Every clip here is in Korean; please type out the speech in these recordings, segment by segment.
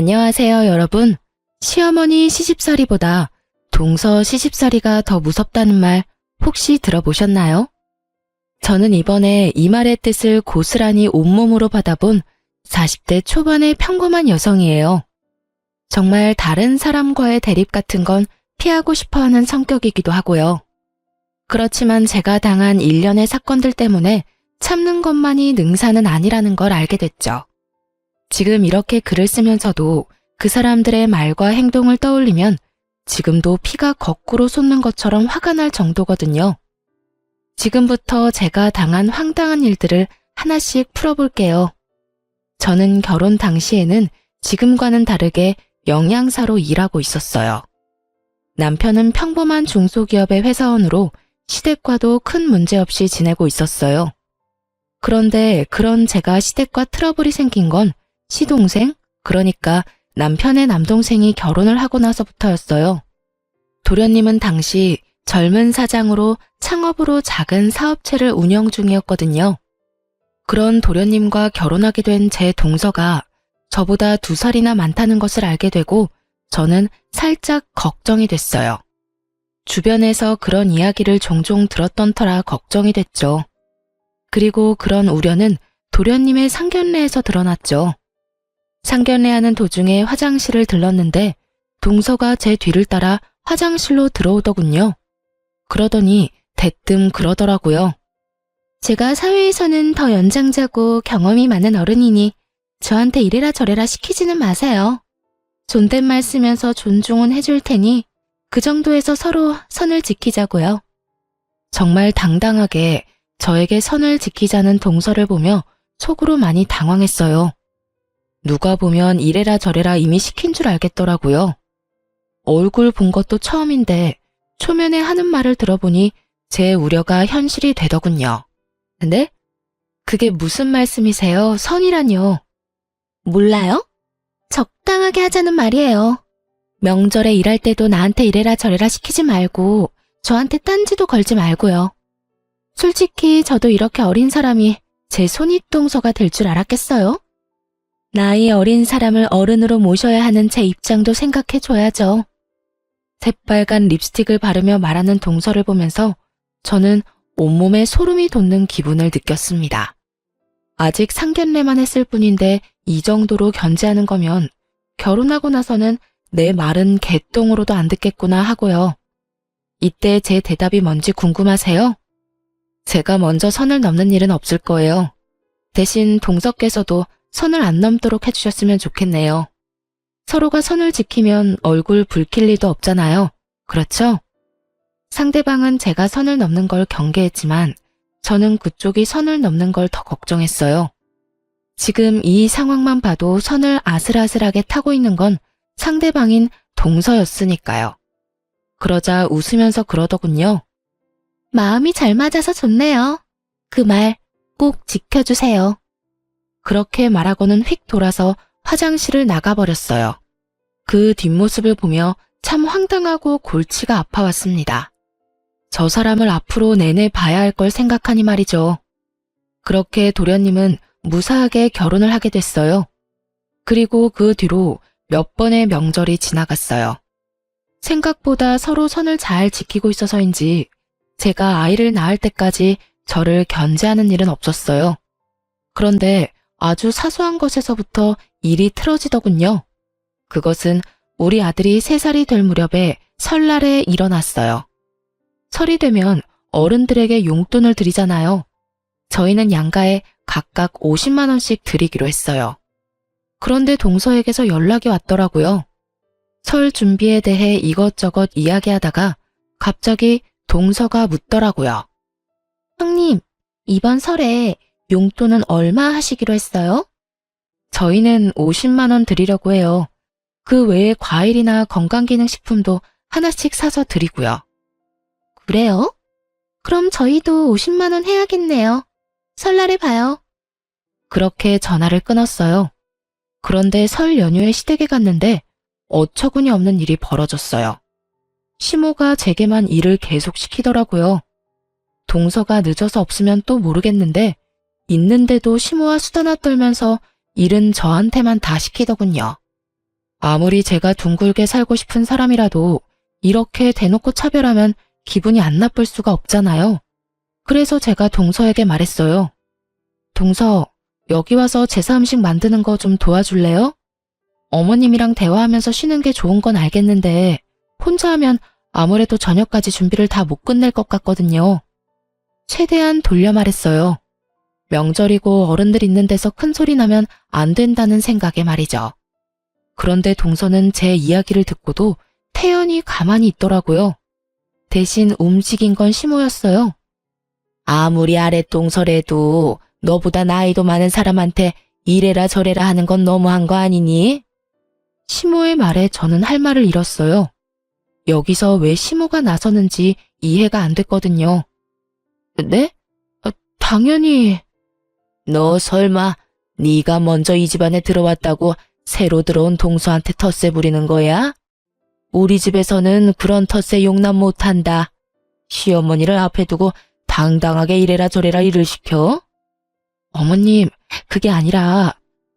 안녕하세요, 여러분. 시어머니 시집살이보다 동서 시집살이가 더 무섭다는 말 혹시 들어보셨나요? 저는 이번에 이 말의 뜻을 고스란히 온몸으로 받아본 40대 초반의 평범한 여성이에요. 정말 다른 사람과의 대립 같은 건 피하고 싶어하는 성격이기도 하고요. 그렇지만 제가 당한 일련의 사건들 때문에 참는 것만이 능사는 아니라는 걸 알게 됐죠. 지금 이렇게 글을 쓰면서도 그 사람들의 말과 행동을 떠올리면 지금도 피가 거꾸로 솟는 것처럼 화가 날 정도거든요. 지금부터 제가 당한 황당한 일들을 하나씩 풀어볼게요. 저는 결혼 당시에는 지금과는 다르게 영양사로 일하고 있었어요. 남편은 평범한 중소기업의 회사원으로 시댁과도 큰 문제 없이 지내고 있었어요. 그런데 그런 제가 시댁과 트러블이 생긴 건 시동생, 그러니까 남편의 남동생이 결혼을 하고 나서부터였어요. 도련님은 당시 젊은 사장으로 창업으로 작은 사업체를 운영 중이었거든요. 그런 도련님과 결혼하게 된 제 동서가 저보다 2살이나 많다는 것을 알게 되고 저는 살짝 걱정이 됐어요. 주변에서 그런 이야기를 종종 들었던 터라 걱정이 됐죠. 그리고 그런 우려는 도련님의 상견례에서 드러났죠. 상견례하는 도중에 화장실을 들렀는데 동서가 제 뒤를 따라 화장실로 들어오더군요. 그러더니 대뜸 그러더라고요. 제가 사회에서는 더 연장자고 경험이 많은 어른이니 저한테 이래라 저래라 시키지는 마세요. 존댓말 쓰면서 존중은 해줄 테니 그 정도에서 서로 선을 지키자고요. 정말 당당하게 저에게 선을 지키자는 동서를 보며 속으로 많이 당황했어요. 누가 보면 이래라 저래라 이미 시킨 줄 알겠더라고요. 얼굴 본 것도 처음인데 초면에 하는 말을 들어보니 제 우려가 현실이 되더군요. 근데 그게 무슨 말씀이세요? 선이라뇨. 몰라요? 적당하게 하자는 말이에요. 명절에 일할 때도 나한테 이래라 저래라 시키지 말고 저한테 딴지도 걸지 말고요. 솔직히 저도 이렇게 어린 사람이 제 손윗동서가 될 줄 알았겠어요? 나이 어린 사람을 어른으로 모셔야 하는 제 입장도 생각해줘야죠. 새빨간 립스틱을 바르며 말하는 동서를 보면서 저는 온몸에 소름이 돋는 기분을 느꼈습니다. 아직 상견례만 했을 뿐인데 이 정도로 견제하는 거면 결혼하고 나서는 내 말은 개똥으로도 안 듣겠구나 하고요. 이때 제 대답이 뭔지 궁금하세요? 제가 먼저 선을 넘는 일은 없을 거예요. 대신 동서께서도 선을 안 넘도록 해주셨으면 좋겠네요. 서로가 선을 지키면 얼굴 붉힐 리도 없잖아요. 그렇죠? 상대방은 제가 선을 넘는 걸 경계했지만 저는 그쪽이 선을 넘는 걸 더 걱정했어요. 지금 이 상황만 봐도 선을 아슬아슬하게 타고 있는 건 상대방인 동서였으니까요. 그러자 웃으면서 그러더군요. 마음이 잘 맞아서 좋네요. 그 말 꼭 지켜주세요. 그렇게 말하고는 휙 돌아서 화장실을 나가버렸어요. 그 뒷모습을 보며 참 황당하고 골치가 아파왔습니다. 저 사람을 앞으로 내내 봐야 할 걸 생각하니 말이죠. 그렇게 도련님은 무사하게 결혼을 하게 됐어요. 그리고 그 뒤로 몇 번의 명절이 지나갔어요. 생각보다 서로 선을 잘 지키고 있어서인지 제가 아이를 낳을 때까지 저를 견제하는 일은 없었어요. 그런데 아주 사소한 것에서부터 일이 틀어지더군요. 그것은 우리 아들이 3살이 될 무렵에 설날에 일어났어요. 설이 되면 어른들에게 용돈을 드리잖아요. 저희는 양가에 각각 50만 원씩 드리기로 했어요. 그런데 동서에게서 연락이 왔더라고요. 설 준비에 대해 이것저것 이야기하다가 갑자기 동서가 묻더라고요. 형님, 이번 설에 용돈은 얼마 하시기로 했어요? 저희는 50만 원 드리려고 해요. 그 외에 과일이나 건강기능식품도 하나씩 사서 드리고요. 그래요? 그럼 저희도 50만 원 해야겠네요. 설날에 봐요. 그렇게 전화를 끊었어요. 그런데 설 연휴에 시댁에 갔는데 어처구니 없는 일이 벌어졌어요. 시모가 제게만 일을 계속 시키더라고요. 동서가 늦어서 없으면 또 모르겠는데 있는데도 시모와 수다나 떨면서 일은 저한테만 다 시키더군요. 아무리 제가 둥글게 살고 싶은 사람이라도 이렇게 대놓고 차별하면 기분이 안 나쁠 수가 없잖아요. 그래서 제가 동서에게 말했어요. 동서, 여기 와서 제사 음식 만드는 거 좀 도와줄래요? 어머님이랑 대화하면서 쉬는 게 좋은 건 알겠는데 혼자 하면 아무래도 저녁까지 준비를 다 못 끝낼 것 같거든요. 최대한 돌려 말했어요. 명절이고 어른들 있는 데서 큰 소리 나면 안 된다는 생각에 말이죠. 그런데 동서는 제 이야기를 듣고도 태연히 가만히 있더라고요. 대신 움직인 건 시모였어요. 아무리 아랫동서래도 너보다 나이도 많은 사람한테 이래라 저래라 하는 건 너무한 거 아니니? 시모의 말에 저는 할 말을 잃었어요. 여기서 왜 시모가 나서는지 이해가 안 됐거든요. 네? 당연히. 너 설마 네가 먼저 이 집안에 들어왔다고 새로 들어온 동서한테 텃세 부리는 거야? 우리 집에서는 그런 텃세 용납 못한다. 시어머니를 앞에 두고 당당하게 이래라 저래라 일을 시켜? 어머님, 그게 아니라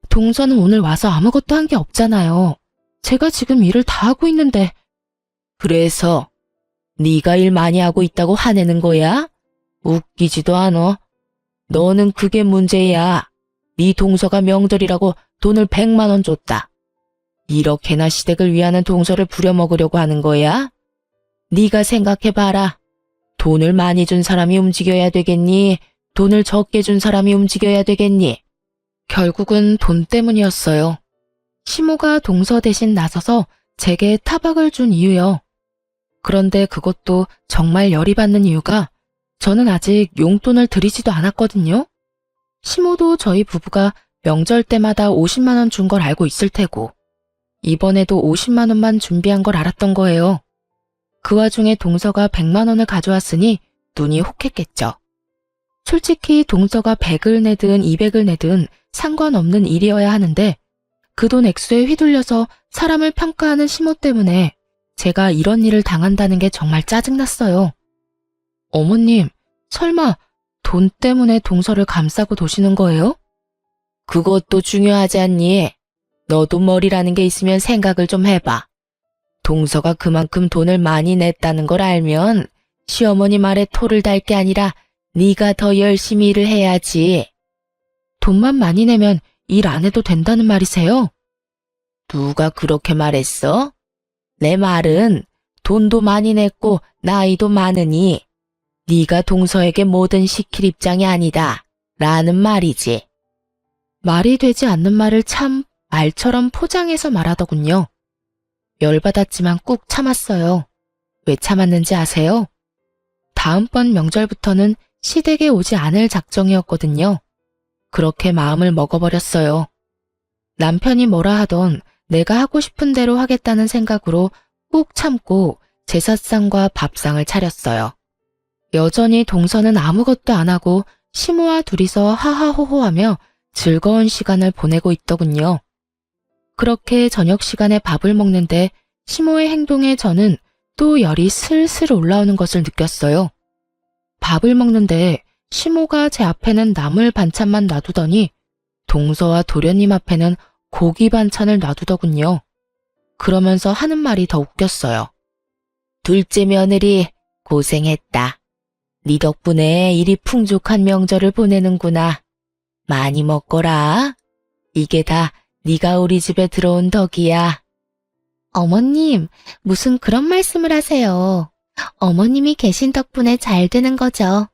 동서는 오늘 와서 아무것도 한 게 없잖아요. 제가 지금 일을 다 하고 있는데. 그래서 네가 일 많이 하고 있다고 화내는 거야? 웃기지도 않아. 너는 그게 문제야. 네 동서가 명절이라고 돈을 100만 원 줬다. 이렇게나 시댁을 위하는 동서를 부려먹으려고 하는 거야? 네가 생각해봐라. 돈을 많이 준 사람이 움직여야 되겠니? 돈을 적게 준 사람이 움직여야 되겠니? 결국은 돈 때문이었어요. 시모가 동서 대신 나서서 제게 타박을 준 이유요. 그런데 그것도 정말 열이 받는 이유가 저는 아직 용돈을 드리지도 않았거든요. 시모도 저희 부부가 명절 때마다 50만 원 준 걸 알고 있을 테고 이번에도 50만 원만 준비한 걸 알았던 거예요. 그 와중에 동서가 100만 원을 가져왔으니 눈이 혹했겠죠. 솔직히 동서가 100을 내든 200을 내든 상관없는 일이어야 하는데 그 돈 액수에 휘둘려서 사람을 평가하는 시모 때문에 제가 이런 일을 당한다는 게 정말 짜증났어요. 어머님, 설마 돈 때문에 동서를 감싸고 도시는 거예요? 그것도 중요하지 않니? 너도 머리라는 게 있으면 생각을 좀 해봐. 동서가 그만큼 돈을 많이 냈다는 걸 알면 시어머니 말에 토를 달 게 아니라 네가 더 열심히 일을 해야지. 돈만 많이 내면 일 안 해도 된다는 말이세요? 누가 그렇게 말했어? 내 말은 돈도 많이 냈고 나이도 많으니 네가 동서에게 뭐든 시킬 입장이 아니다 라는 말이지. 말이 되지 않는 말을 참 말처럼 포장해서 말하더군요. 열받았지만 꾹 참았어요. 왜 참았는지 아세요? 다음번 명절부터는 시댁에 오지 않을 작정이었거든요. 그렇게 마음을 먹어버렸어요. 남편이 뭐라 하던 내가 하고 싶은 대로 하겠다는 생각으로 꾹 참고 제사상과 밥상을 차렸어요. 여전히 동서는 아무것도 안 하고 시모와 둘이서 하하호호하며 즐거운 시간을 보내고 있더군요. 그렇게 저녁 시간에 밥을 먹는데 시모의 행동에 저는 또 열이 슬슬 올라오는 것을 느꼈어요. 밥을 먹는데 시모가 제 앞에는 나물 반찬만 놔두더니 동서와 도련님 앞에는 고기 반찬을 놔두더군요. 그러면서 하는 말이 더 웃겼어요. 둘째 며느리 고생했다. 네 덕분에 이리 풍족한 명절을 보내는구나. 많이 먹거라. 이게 다 네가 우리 집에 들어온 덕이야. 어머님, 무슨 그런 말씀을 하세요. 어머님이 계신 덕분에 잘 되는 거죠.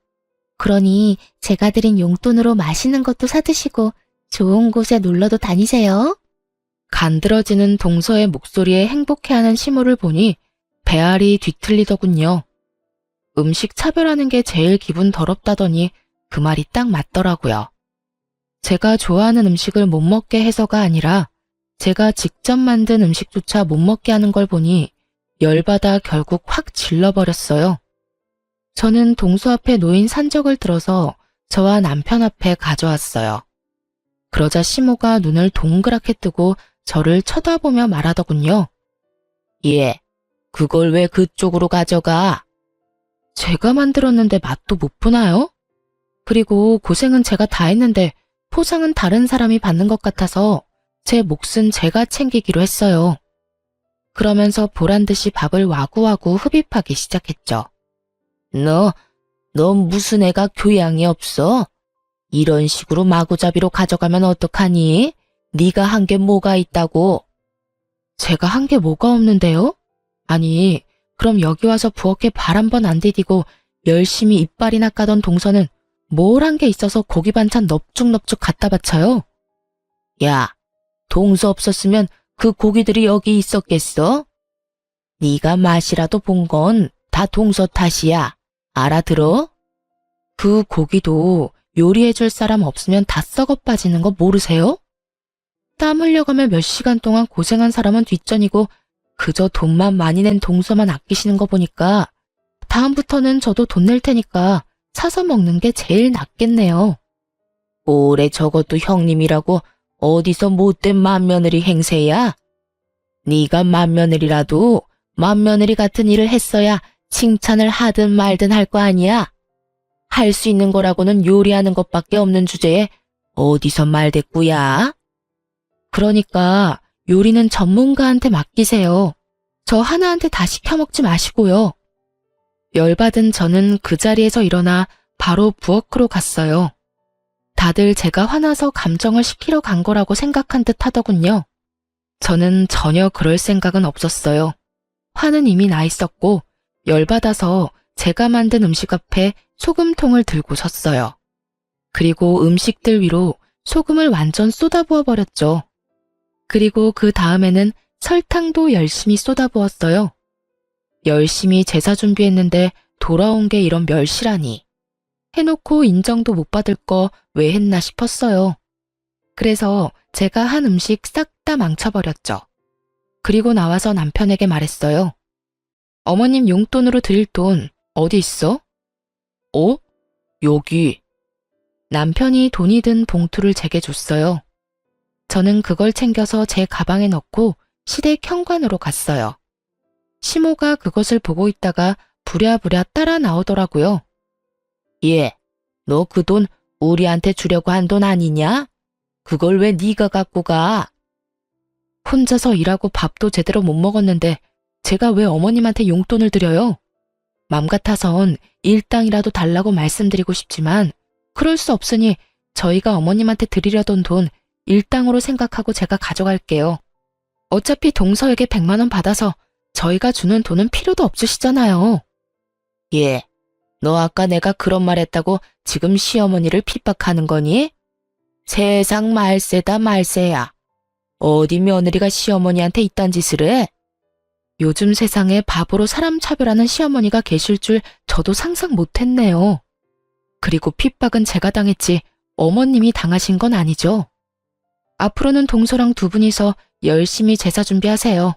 그러니 제가 드린 용돈으로 맛있는 것도 사드시고 좋은 곳에 놀러도 다니세요. 간드러지는 동서의 목소리에 행복해하는 시모를 보니 배알이 뒤틀리더군요. 음식 차별하는 게 제일 기분 더럽다더니 그 말이 딱 맞더라고요. 제가 좋아하는 음식을 못 먹게 해서가 아니라 제가 직접 만든 음식조차 못 먹게 하는 걸 보니 열받아 결국 확 질러버렸어요. 저는 동서 앞에 놓인 산적을 들어서 저와 남편 앞에 가져왔어요. 그러자 시모가 눈을 동그랗게 뜨고 저를 쳐다보며 말하더군요. 예, 그걸 왜 그쪽으로 가져가? 제가 만들었는데 맛도 못 보나요? 그리고 고생은 제가 다 했는데 포장은 다른 사람이 받는 것 같아서 제 몫은 제가 챙기기로 했어요. 그러면서 보란듯이 밥을 와구와구 흡입하기 시작했죠. 너 무슨 애가 교양이 없어? 이런 식으로 마구잡이로 가져가면 어떡하니? 네가 한 게 뭐가 있다고? 제가 한 게 뭐가 없는데요? 아니, 그럼 여기 와서 부엌에 발 한 번 안 디디고 열심히 이빨이나 까던 동서는 뭘 한 게 있어서 고기 반찬 넙죽넙죽 갖다 바쳐요? 야, 동서 없었으면 그 고기들이 여기 있었겠어? 네가 맛이라도 본 건 다 동서 탓이야. 알아들어? 그 고기도 요리해줄 사람 없으면 다 썩어 빠지는 거 모르세요? 땀 흘려가며 몇 시간 동안 고생한 사람은 뒷전이고 그저 돈만 많이 낸 동서만 아끼시는 거 보니까 다음부터는 저도 돈 낼 테니까 사서 먹는 게 제일 낫겠네요. 오래 적어도 형님이라고 어디서 못된 맏며느리 행세야? 네가 맏며느리라도 맏며느리 같은 일을 했어야 칭찬을 하든 말든 할 거 아니야? 할 수 있는 거라고는 요리하는 것밖에 없는 주제에 어디서 말대꾸야? 그러니까 요리는 전문가한테 맡기세요. 저 하나한테 다 시켜먹지 마시고요. 열받은 저는 그 자리에서 일어나 바로 부엌으로 갔어요. 다들 제가 화나서 감정을 식히러 간 거라고 생각한 듯 하더군요. 저는 전혀 그럴 생각은 없었어요. 화는 이미 나 있었고 열받아서 제가 만든 음식 앞에 소금통을 들고 섰어요. 그리고 음식들 위로 소금을 완전 쏟아부어 버렸죠. 그리고 그 다음에는 설탕도 열심히 쏟아부었어요. 열심히 제사 준비했는데 돌아온 게 이런 멸시라니. 해놓고 인정도 못 받을 거 왜 했나 싶었어요. 그래서 제가 한 음식 싹 다 망쳐버렸죠. 그리고 나와서 남편에게 말했어요. 어머님 용돈으로 드릴 돈 어디 있어? 여기. 남편이 돈이 든 봉투를 제게 줬어요. 저는 그걸 챙겨서 제 가방에 넣고 시댁 현관으로 갔어요. 시모가 그것을 보고 있다가 부랴부랴 따라 나오더라고요. 너 그 돈 우리한테 주려고 한 돈 아니냐? 그걸 왜 네가 갖고 가? 혼자서 일하고 밥도 제대로 못 먹었는데 제가 왜 어머님한테 용돈을 드려요? 맘 같아선 일당이라도 달라고 말씀드리고 싶지만 그럴 수 없으니 저희가 어머님한테 드리려던 돈 일당으로 생각하고 제가 가져갈게요. 어차피 동서에게 100만 원 받아서 저희가 주는 돈은 필요도 없으시잖아요. 너 아까 내가 그런 말 했다고 지금 시어머니를 핍박하는 거니? 세상 말세다 말세야. 어디 며느리가 시어머니한테 이딴 짓을 해? 요즘 세상에 바보로 사람 차별하는 시어머니가 계실 줄 저도 상상 못했네요. 그리고 핍박은 제가 당했지 어머님이 당하신 건 아니죠. 앞으로는 동서랑 두 분이서 열심히 제사 준비하세요.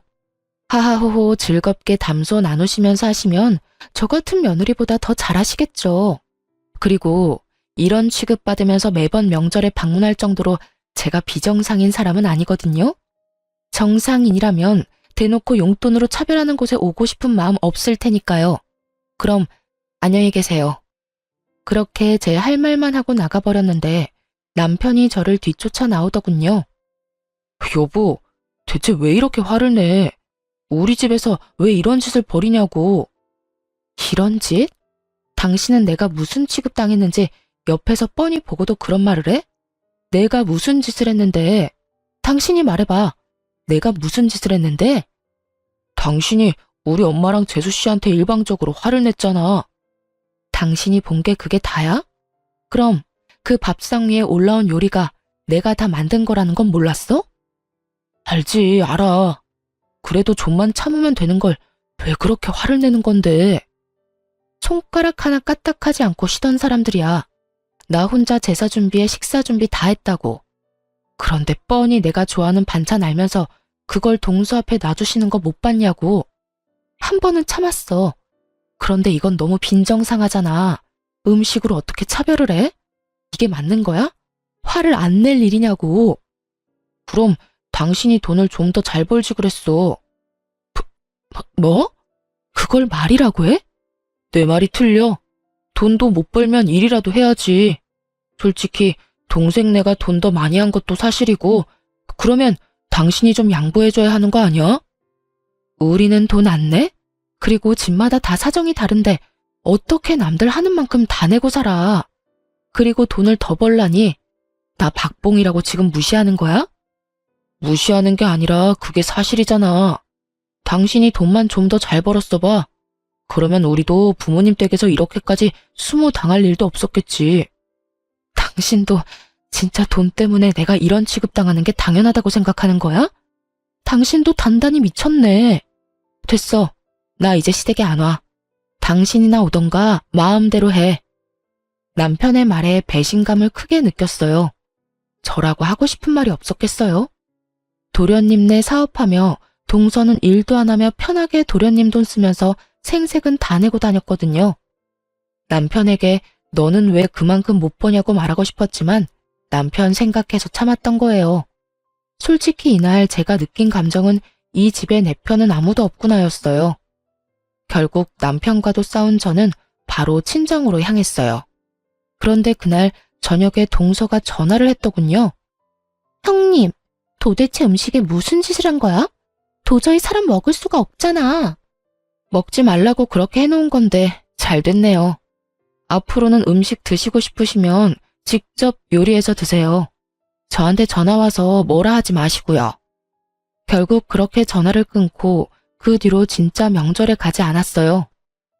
하하호호 즐겁게 담소 나누시면서 하시면 저 같은 며느리보다 더 잘하시겠죠. 그리고 이런 취급받으면서 매번 명절에 방문할 정도로 제가 비정상인 사람은 아니거든요. 정상인이라면 대놓고 용돈으로 차별하는 곳에 오고 싶은 마음 없을 테니까요. 그럼 안녕히 계세요. 그렇게 제 할 말만 하고 나가버렸는데 남편이 저를 뒤쫓아 나오더군요. 여보, 대체 왜 이렇게 화를 내? 우리 집에서 왜 이런 짓을 벌이냐고. 이런 짓? 당신은 내가 무슨 취급당했는지 옆에서 뻔히 보고도 그런 말을 해? 내가 무슨 짓을 했는데? 당신이 말해봐. 내가 무슨 짓을 했는데? 당신이 우리 엄마랑 재수 씨한테 일방적으로 화를 냈잖아. 당신이 본 게 그게 다야? 그럼 그 밥상 위에 올라온 요리가 내가 다 만든 거라는 건 몰랐어? 알지, 알아. 그래도 좀만 참으면 되는 걸 왜 그렇게 화를 내는 건데? 손가락 하나 까딱하지 않고 쉬던 사람들이야. 나 혼자 제사 준비에 식사 준비 다 했다고. 그런데 뻔히 내가 좋아하는 반찬 알면서 그걸 동서 앞에 놔주시는 거 못 봤냐고. 한 번은 참았어. 그런데 이건 너무 빈정상하잖아. 음식으로 어떻게 차별을 해? 이게 맞는 거야? 화를 안 낼 일이냐고. 그럼 당신이 돈을 좀 더 잘 벌지 그랬어. 뭐? 그걸 말이라고 해? 내 말이 틀려. 돈도 못 벌면 일이라도 해야지. 솔직히 동생네가 돈 더 많이 한 것도 사실이고 그러면 당신이 좀 양보해줘야 하는 거 아니야? 우리는 돈 안 내? 그리고 집마다 다 사정이 다른데 어떻게 남들 하는 만큼 다 내고 살아? 그리고 돈을 더 벌라니? 나 박봉이라고 지금 무시하는 거야? 무시하는 게 아니라 그게 사실이잖아. 당신이 돈만 좀 더 잘 벌었어 봐. 그러면 우리도 부모님 댁에서 이렇게까지 수모 당할 일도 없었겠지. 당신도 진짜 돈 때문에 내가 이런 취급당하는 게 당연하다고 생각하는 거야? 당신도 단단히 미쳤네. 됐어. 나 이제 시댁에 안 와. 당신이나 오던가 마음대로 해. 남편의 말에 배신감을 크게 느꼈어요. 저라고 하고 싶은 말이 없었겠어요? 도련님네 사업하며 동서는 일도 안 하며 편하게 도련님 돈 쓰면서 생색은 다 내고 다녔거든요. 남편에게 너는 왜 그만큼 못 버냐고 말하고 싶었지만 남편 생각해서 참았던 거예요. 솔직히 이날 제가 느낀 감정은 이 집에 내 편은 아무도 없구나였어요. 결국 남편과도 싸운 저는 바로 친정으로 향했어요. 그런데 그날 저녁에 동서가 전화를 했더군요. 형님, 도대체 음식에 무슨 짓을 한 거야? 도저히 사람 먹을 수가 없잖아. 먹지 말라고 그렇게 해놓은 건데 잘 됐네요. 앞으로는 음식 드시고 싶으시면 직접 요리해서 드세요. 저한테 전화 와서 뭐라 하지 마시고요. 결국 그렇게 전화를 끊고 그 뒤로 진짜 명절에 가지 않았어요.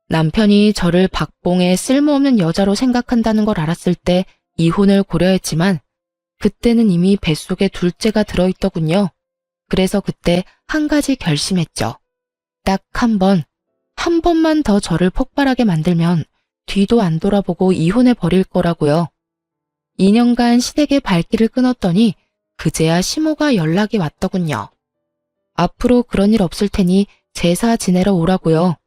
남편이 저를 박봉의 쓸모없는 여자로 생각한다는 걸 알았을 때 이혼을 고려했지만 그때는 이미 뱃속에 둘째가 들어있더군요. 그래서 그때 한 가지 결심했죠. 딱 한 번만 더 저를 폭발하게 만들면 뒤도 안 돌아보고 이혼해 버릴 거라고요. 2년간 시댁의 발길을 끊었더니 그제야 시모가 연락이 왔더군요. 앞으로 그런 일 없을 테니 제사 지내러 오라고요.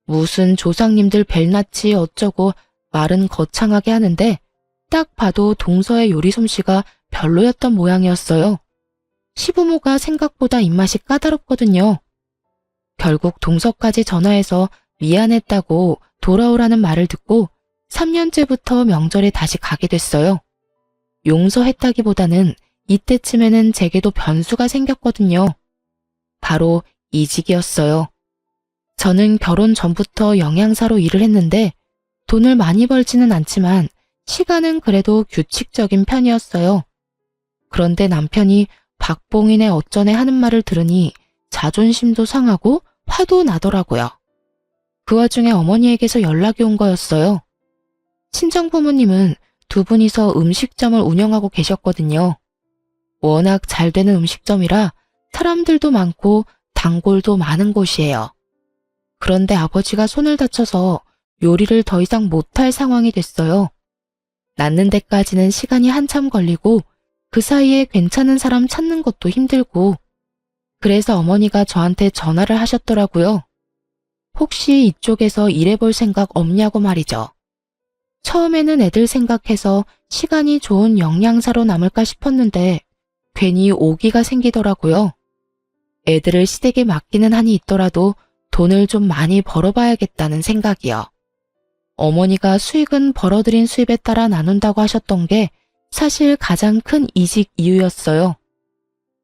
무슨 조상님들 벨낯이 어쩌고 말은 거창하게 하는데 딱 봐도 동서의 요리 솜씨가 별로였던 모양이었어요. 시부모가 생각보다 입맛이 까다롭거든요. 결국 동서까지 전화해서 미안했다고 돌아오라는 말을 듣고 3년째부터 명절에 다시 가게 됐어요. 용서했다기보다는 이때쯤에는 제게도 변수가 생겼거든요. 바로 이직이었어요. 저는 결혼 전부터 영양사로 일을 했는데 돈을 많이 벌지는 않지만 시간은 그래도 규칙적인 편이었어요. 그런데 남편이 박봉인의 어쩌네 하는 말을 들으니 자존심도 상하고 화도 나더라고요. 그 와중에 어머니에게서 연락이 온 거였어요. 친정부모님은 두 분이서 음식점을 운영하고 계셨거든요. 워낙 잘 되는 음식점이라 사람들도 많고 단골도 많은 곳이에요. 그런데 아버지가 손을 다쳐서 요리를 더 이상 못할 상황이 됐어요. 낫는 데까지는 시간이 한참 걸리고 그 사이에 괜찮은 사람 찾는 것도 힘들고 그래서 어머니가 저한테 전화를 하셨더라고요. 혹시 이쪽에서 일해볼 생각 없냐고 말이죠. 처음에는 애들 생각해서 시간이 좋은 영양사로 남을까 싶었는데 괜히 오기가 생기더라고요. 애들을 시댁에 맡기는 한이 있더라도 돈을 좀 많이 벌어봐야겠다는 생각이요. 어머니가 수익은 벌어들인 수입에 따라 나눈다고 하셨던 게 사실 가장 큰 이직 이유였어요.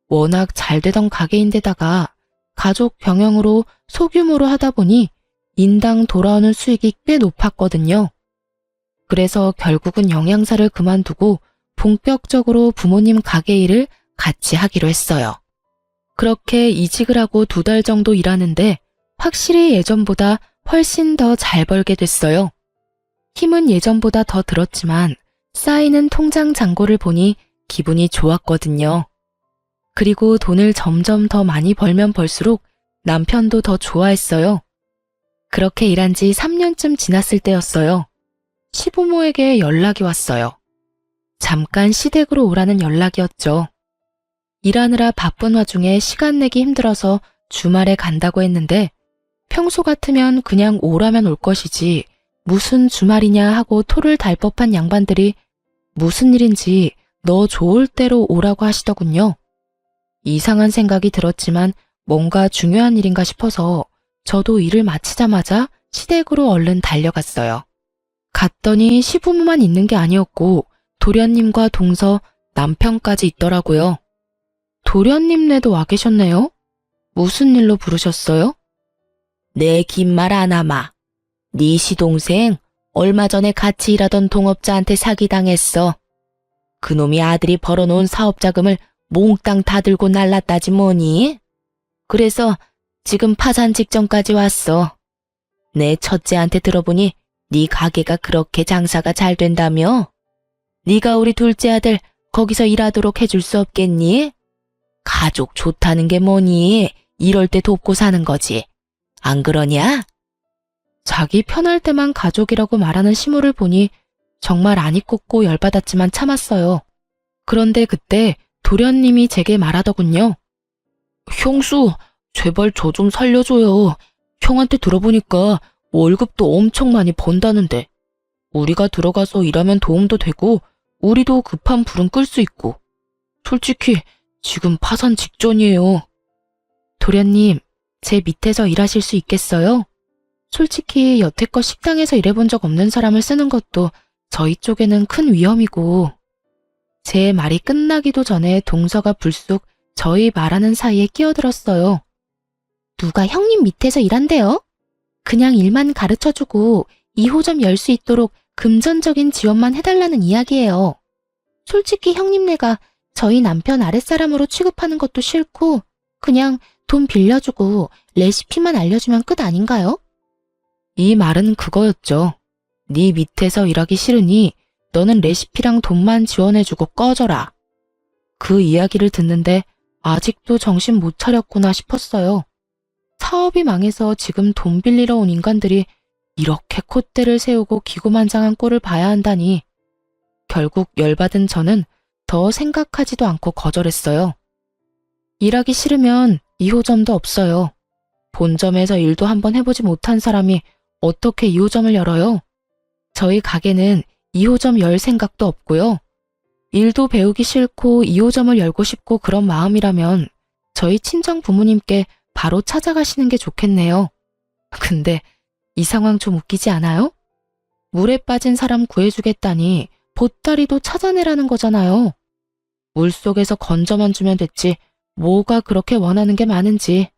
워낙 잘 되던 가게인데다가 가족 경영으로 소규모로 하다 보니 인당 돌아오는 수익이 꽤 높았거든요. 그래서 결국은 영양사를 그만두고 본격적으로 부모님 가게 일을 같이 하기로 했어요. 그렇게 이직을 하고 2달 정도 일하는데 확실히 예전보다 훨씬 더 잘 벌게 됐어요. 힘은 예전보다 더 들었지만 쌓이는 통장 잔고를 보니 기분이 좋았거든요. 그리고 돈을 점점 더 많이 벌면 벌수록 남편도 더 좋아했어요. 그렇게 일한 지 3년쯤 지났을 때였어요. 시부모에게 연락이 왔어요. 잠깐 시댁으로 오라는 연락이었죠. 일하느라 바쁜 와중에 시간 내기 힘들어서 주말에 간다고 했는데 평소 같으면 그냥 오라면 올 것이지 무슨 주말이냐 하고 토를 달 법한 양반들이 무슨 일인지 너 좋을 대로 오라고 하시더군요. 이상한 생각이 들었지만 뭔가 중요한 일인가 싶어서 저도 일을 마치자마자 시댁으로 얼른 달려갔어요. 갔더니 시부모만 있는 게 아니었고 도련님과 동서 남편까지 있더라고요. 도련님네도 와 계셨네요? 무슨 일로 부르셨어요? 내 긴 말 안 하마. 네 시동생 얼마 전에 같이 일하던 동업자한테 사기당했어. 그놈이 아들이 벌어놓은 사업 자금을 몽땅 다 들고 날랐다지 뭐니? 그래서 지금 파산 직전까지 왔어. 내 첫째한테 들어보니 네 가게가 그렇게 장사가 잘 된다며? 네가 우리 둘째 아들 거기서 일하도록 해줄 수 없겠니? 가족 좋다는 게 뭐니? 이럴 때 돕고 사는 거지. 안 그러냐? 자기 편할 때만 가족이라고 말하는 시모를 보니 정말 안이 꽂고 열받았지만 참았어요. 그런데 그때 도련님이 제게 말하더군요. 형수, 제발 저 좀 살려줘요. 형한테 들어보니까 월급도 엄청 많이 번다는데. 우리가 들어가서 일하면 도움도 되고 우리도 급한 불은 끌 수 있고. 솔직히 지금 파산 직전이에요. 도련님, 제 밑에서 일하실 수 있겠어요? 솔직히 여태껏 식당에서 일해본 적 없는 사람을 쓰는 것도 저희 쪽에는 큰 위험이고. 제 말이 끝나기도 전에 동서가 불쑥 저희 말하는 사이에 끼어들었어요. 누가 형님 밑에서 일한대요? 그냥 일만 가르쳐주고 2호점 열 수 있도록 금전적인 지원만 해달라는 이야기예요. 솔직히 형님네가 저희 남편 아랫사람으로 취급하는 것도 싫고 그냥 돈 빌려주고 레시피만 알려주면 끝 아닌가요? 이 말은 그거였죠. 네 밑에서 일하기 싫으니 너는 레시피랑 돈만 지원해주고 꺼져라. 그 이야기를 듣는데 아직도 정신 못 차렸구나 싶었어요. 사업이 망해서 지금 돈 빌리러 온 인간들이 이렇게 콧대를 세우고 기고만장한 꼴을 봐야 한다니. 결국 열받은 저는 더 생각하지도 않고 거절했어요. 일하기 싫으면 2호점도 없어요. 본점에서 일도 한번 해보지 못한 사람이 어떻게 2호점을 열어요? 저희 가게는 2호점 열 생각도 없고요. 일도 배우기 싫고 2호점을 열고 싶고 그런 마음이라면 저희 친정 부모님께 바로 찾아가시는 게 좋겠네요. 근데 이 상황 좀 웃기지 않아요? 물에 빠진 사람 구해주겠다니 보따리도 찾아내라는 거잖아요. 물속에서 건져만 주면 됐지 뭐가 그렇게 원하는 게 많은지.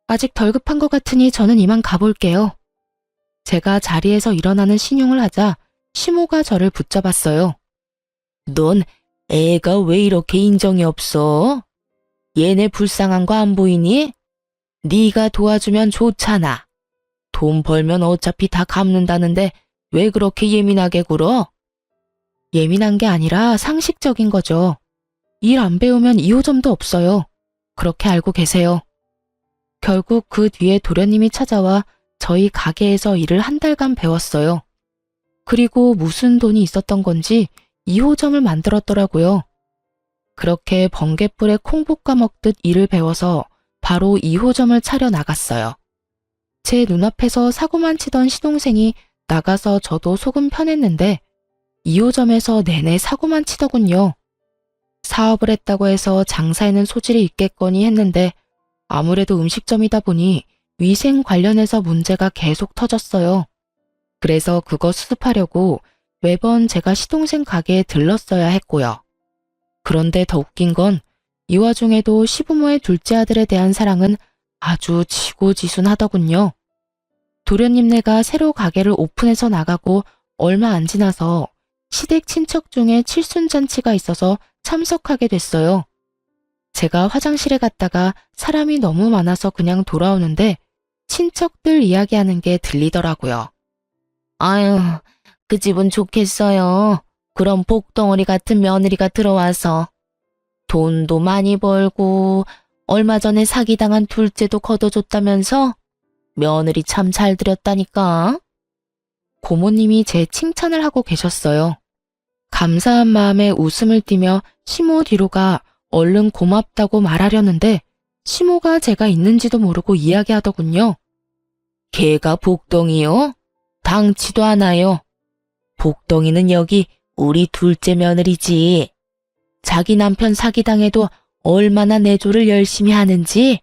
아직 덜 급한 것 같으니 저는 이만 가볼게요. 제가 자리에서 일어나는 신용을 하자 시모가 저를 붙잡았어요. 넌 애가 왜 이렇게 인정이 없어? 얘네 불쌍한 거 안 보이니? 네가 도와주면 좋잖아. 돈 벌면 어차피 다 갚는다는데 왜 그렇게 예민하게 굴어? 예민한 게 아니라 상식적인 거죠. 일 안 배우면 2호점도 없어요. 그렇게 알고 계세요. 결국 그 뒤에 도련님이 찾아와 저희 가게에서 일을 한 달간 배웠어요. 그리고 무슨 돈이 있었던 건지 2호점을 만들었더라고요. 그렇게 번갯불에 콩 볶아 먹듯 일을 배워서 바로 2호점을 차려 나갔어요. 제 눈앞에서 사고만 치던 시동생이 나가서 저도 속은 편했는데 2호점에서 내내 사고만 치더군요. 사업을 했다고 해서 장사에는 소질이 있겠거니 했는데 아무래도 음식점이다 보니 위생 관련해서 문제가 계속 터졌어요. 그래서 그거 수습하려고 매번 제가 시동생 가게에 들렀어야 했고요. 그런데 더 웃긴 건 이 와중에도 시부모의 둘째 아들에 대한 사랑은 아주 지고지순하더군요. 도련님네가 새로 가게를 오픈해서 나가고 얼마 안 지나서 시댁 친척 중에 칠순잔치가 있어서 참석하게 됐어요. 제가 화장실에 갔다가 사람이 너무 많아서 그냥 돌아오는데 친척들 이야기하는 게 들리더라고요. 아유, 그 집은 좋겠어요. 그런 복덩어리 같은 며느리가 들어와서. 돈도 많이 벌고 얼마 전에 사기당한 둘째도 걷어줬다면서? 며느리 참 잘 들였다니까. 고모님이 제 칭찬을 하고 계셨어요. 감사한 마음에 웃음을 띠며 시모 뒤로가 얼른 고맙다고 말하려는데 시모가 제가 있는지도 모르고 이야기하더군요. 걔가 복덩이요? 당치도 않아요. 복덩이는 여기 우리 둘째 며느리지. 자기 남편 사기당해도 얼마나 내조를 열심히 하는지.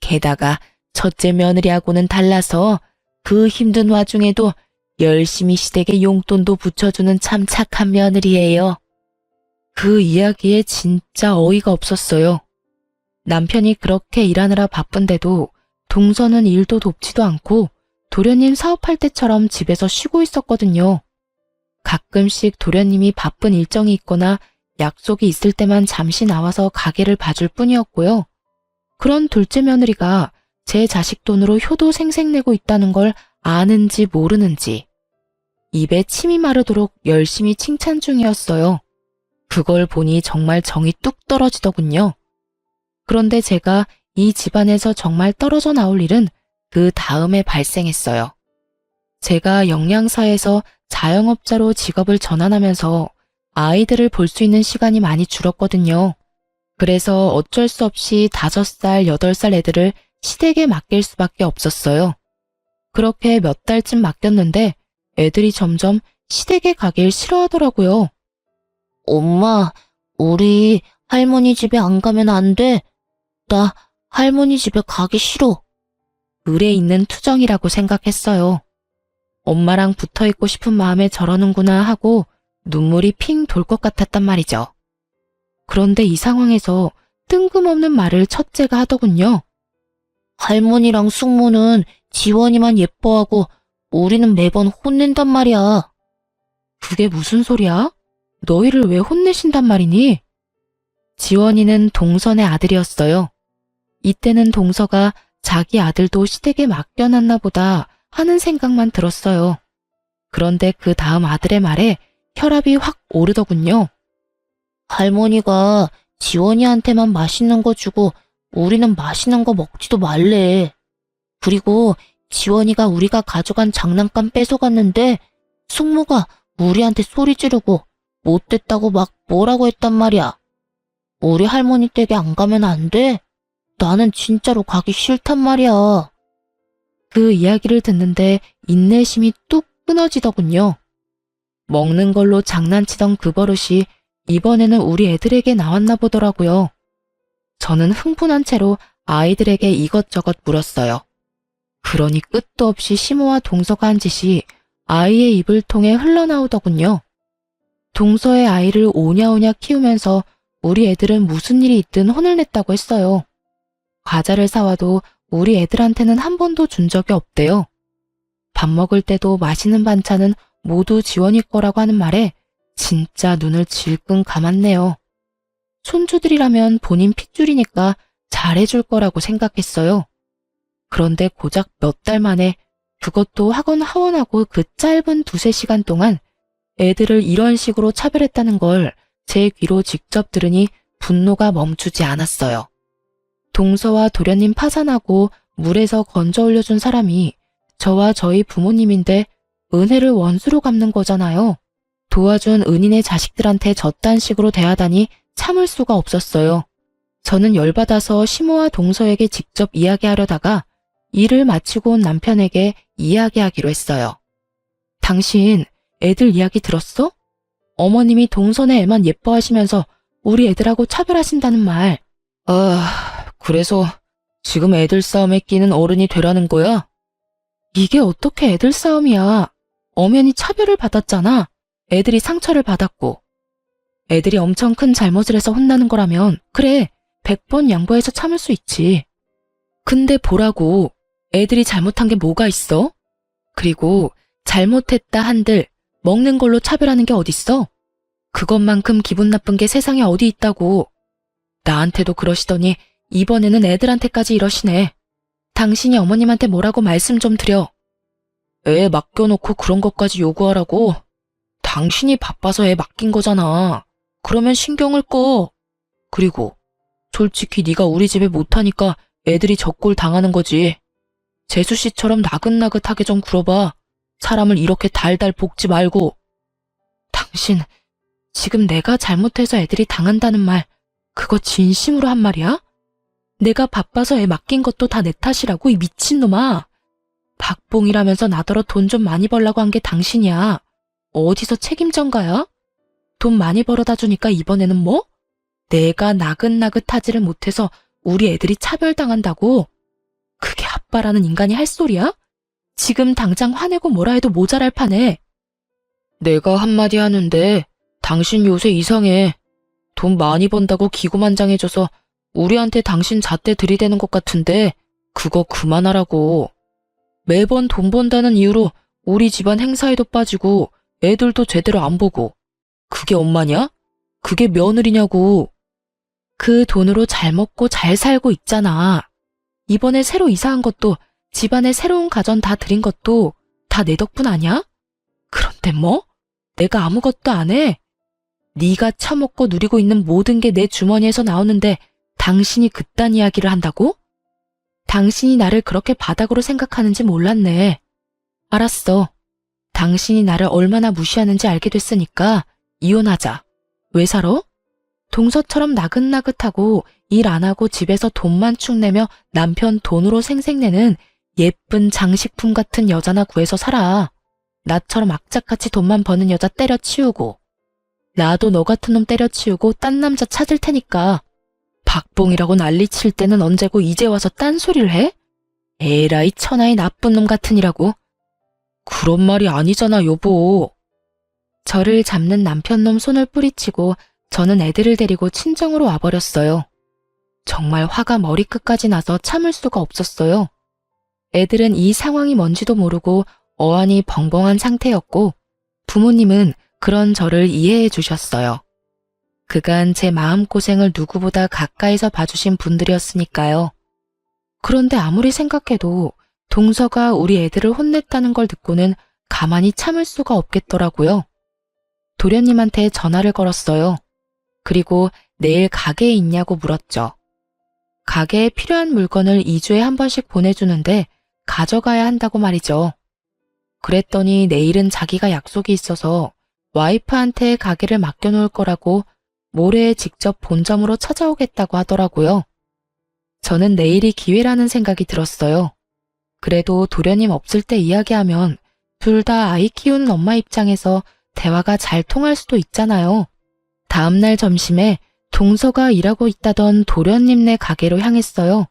게다가 첫째 며느리하고는 달라서 그 힘든 와중에도 열심히 시댁에 용돈도 붙여주는 참 착한 며느리예요. 그 이야기에 진짜 어이가 없었어요. 남편이 그렇게 일하느라 바쁜데도 동서는 일도 돕지도 않고 도련님 사업할 때처럼 집에서 쉬고 있었거든요. 가끔씩 도련님이 바쁜 일정이 있거나 약속이 있을 때만 잠시 나와서 가게를 봐줄 뿐이었고요. 그런 둘째 며느리가 제 자식 돈으로 효도 생색내고 있다는 걸 아는지 모르는지 입에 침이 마르도록 열심히 칭찬 중이었어요. 그걸 보니 정말 정이 뚝 떨어지더군요. 그런데 제가 이 집안에서 정말 떨어져 나올 일은 그 다음에 발생했어요. 제가 영양사에서 자영업자로 직업을 전환하면서 아이들을 볼 수 있는 시간이 많이 줄었거든요. 그래서 어쩔 수 없이 5살, 8살 애들을 시댁에 맡길 수밖에 없었어요. 그렇게 몇 달쯤 맡겼는데 애들이 점점 시댁에 가길 싫어하더라고요. 엄마, 우리 할머니 집에 안 가면 안 돼. 나 할머니 집에 가기 싫어. 을에 있는 투정이라고 생각했어요. 엄마랑 붙어있고 싶은 마음에 저러는구나 하고 눈물이 핑 돌 것 같았단 말이죠. 그런데 이 상황에서 뜬금없는 말을 첫째가 하더군요. 할머니랑 숙모는 지원이만 예뻐하고 우리는 매번 혼낸단 말이야. 그게 무슨 소리야? 너희를 왜 혼내신단 말이니? 지원이는 동선의 아들이었어요. 이때는 동서가 자기 아들도 시댁에 맡겨놨나 보다 하는 생각만 들었어요. 그런데 그 다음 아들의 말에 혈압이 확 오르더군요. 할머니가 지원이한테만 맛있는 거 주고 우리는 맛있는 거 먹지도 말래. 그리고 지원이가 우리가 가져간 장난감 뺏어갔는데 숙모가 우리한테 소리 지르고 못됐다고 막 뭐라고 했단 말이야. 우리 할머니 댁에 안 가면 안 돼? 나는 진짜로 가기 싫단 말이야. 그 이야기를 듣는데 인내심이 뚝 끊어지더군요. 먹는 걸로 장난치던 그 버릇이 이번에는 우리 애들에게 나왔나 보더라고요. 저는 흥분한 채로 아이들에게 이것저것 물었어요. 그러니 끝도 없이 시모와 동서가 한 짓이 아이의 입을 통해 흘러나오더군요. 동서의 아이를 오냐오냐 키우면서 우리 애들은 무슨 일이 있든 혼을 냈다고 했어요. 과자를 사와도 우리 애들한테는 한 번도 준 적이 없대요. 밥 먹을 때도 맛있는 반찬은 모두 지원이 거라고 하는 말에 진짜 눈을 질끈 감았네요. 손주들이라면 본인 핏줄이니까 잘해줄 거라고 생각했어요. 그런데 고작 몇 달 만에 그것도 학원 하원하고 그 짧은 2-3시간 동안 애들을 이런 식으로 차별했다는 걸 제 귀로 직접 들으니 분노가 멈추지 않았어요. 동서와 도련님 파산하고 물에서 건져 올려준 사람이 저와 저희 부모님인데 은혜를 원수로 갚는 거잖아요. 도와준 은인의 자식들한테 저딴 식으로 대하다니 참을 수가 없었어요. 저는 열받아서 시모와 동서에게 직접 이야기하려다가 일을 마치고 온 남편에게 이야기하기로 했어요. 당신 애들 이야기 들었어? 어머님이 동선의 애만 예뻐하시면서 우리 애들하고 차별하신다는 말. 그래서 지금 애들 싸움에 끼는 어른이 되라는 거야? 이게 어떻게 애들 싸움이야. 엄연히 차별을 받았잖아. 애들이 상처를 받았고. 애들이 엄청 큰 잘못을 해서 혼나는 거라면 그래, 100번 양보해서 참을 수 있지. 근데 보라고, 애들이 잘못한 게 뭐가 있어? 그리고 잘못했다 한들 먹는 걸로 차별하는 게 어딨어? 그것만큼 기분 나쁜 게 세상에 어디 있다고. 나한테도 그러시더니 이번에는 애들한테까지 이러시네. 당신이 어머님한테 뭐라고 말씀 좀 드려. 애 맡겨놓고 그런 것까지 요구하라고? 당신이 바빠서 애 맡긴 거잖아. 그러면 신경을 꺼. 그리고 솔직히 네가 우리 집에 못하니까 애들이 적골 당하는 거지. 재수씨처럼 나긋나긋하게 좀 굴어봐. 사람을 이렇게 달달 볶지 말고. 당신 지금 내가 잘못해서 애들이 당한다는 말 그거 진심으로 한 말이야? 내가 바빠서 애 맡긴 것도 다 내 탓이라고, 이 미친놈아. 박봉이라면서 나더러 돈 좀 많이 벌라고 한 게 당신이야. 어디서 책임전가야? 돈 많이 벌어다 주니까 이번에는 뭐? 내가 나긋나긋하지를 못해서 우리 애들이 차별당한다고? 그게 아빠라는 인간이 할 소리야? 지금 당장 화내고 뭐라 해도 모자랄 판에. 내가 한마디 하는데 당신 요새 이상해. 돈 많이 번다고 기고만장해져서 우리한테 당신 잣대 들이대는 것 같은데 그거 그만하라고. 매번 돈 번다는 이유로 우리 집안 행사에도 빠지고 애들도 제대로 안 보고. 그게 엄마냐? 그게 며느리냐고. 그 돈으로 잘 먹고 잘 살고 있잖아. 이번에 새로 이사한 것도 집안에 새로운 가전 다 들인 것도 다 내 덕분 아냐? 그런데 뭐? 내가 아무것도 안 해? 네가 처먹고 누리고 있는 모든 게 내 주머니에서 나오는데 당신이 그딴 이야기를 한다고? 당신이 나를 그렇게 바닥으로 생각하는지 몰랐네. 알았어. 당신이 나를 얼마나 무시하는지 알게 됐으니까 이혼하자. 왜 살아? 동서처럼 나긋나긋하고 일 안 하고 집에서 돈만 축 내며 남편 돈으로 생색내는 예쁜 장식품 같은 여자나 구해서 살아. 나처럼 악착같이 돈만 버는 여자 때려치우고. 나도 너 같은 놈 때려치우고 딴 남자 찾을 테니까. 박봉이라고 난리칠 때는 언제고 이제 와서 딴소리를 해? 에라이 천하의 나쁜 놈 같으니라고. 그런 말이 아니잖아, 여보. 저를 잡는 남편놈 손을 뿌리치고 저는 애들을 데리고 친정으로 와버렸어요. 정말 화가 머리끝까지 나서 참을 수가 없었어요. 애들은 이 상황이 뭔지도 모르고 어안이 벙벙한 상태였고 부모님은 그런 저를 이해해 주셨어요. 그간 제 마음고생을 누구보다 가까이서 봐주신 분들이었으니까요. 그런데 아무리 생각해도 동서가 우리 애들을 혼냈다는 걸 듣고는 가만히 참을 수가 없겠더라고요. 도련님한테 전화를 걸었어요. 그리고 내일 가게에 있냐고 물었죠. 가게에 필요한 물건을 2주에 한 번씩 보내주는데 가져가야 한다고 말이죠. 그랬더니 내일은 자기가 약속이 있어서 와이프한테 가게를 맡겨놓을 거라고 모레 직접 본점으로 찾아오겠다고 하더라고요. 저는 내일이 기회라는 생각이 들었어요. 그래도 도련님 없을 때 이야기하면 둘 다 아이 키우는 엄마 입장에서 대화가 잘 통할 수도 있잖아요. 다음날 점심에 동서가 일하고 있다던 도련님네 가게로 향했어요.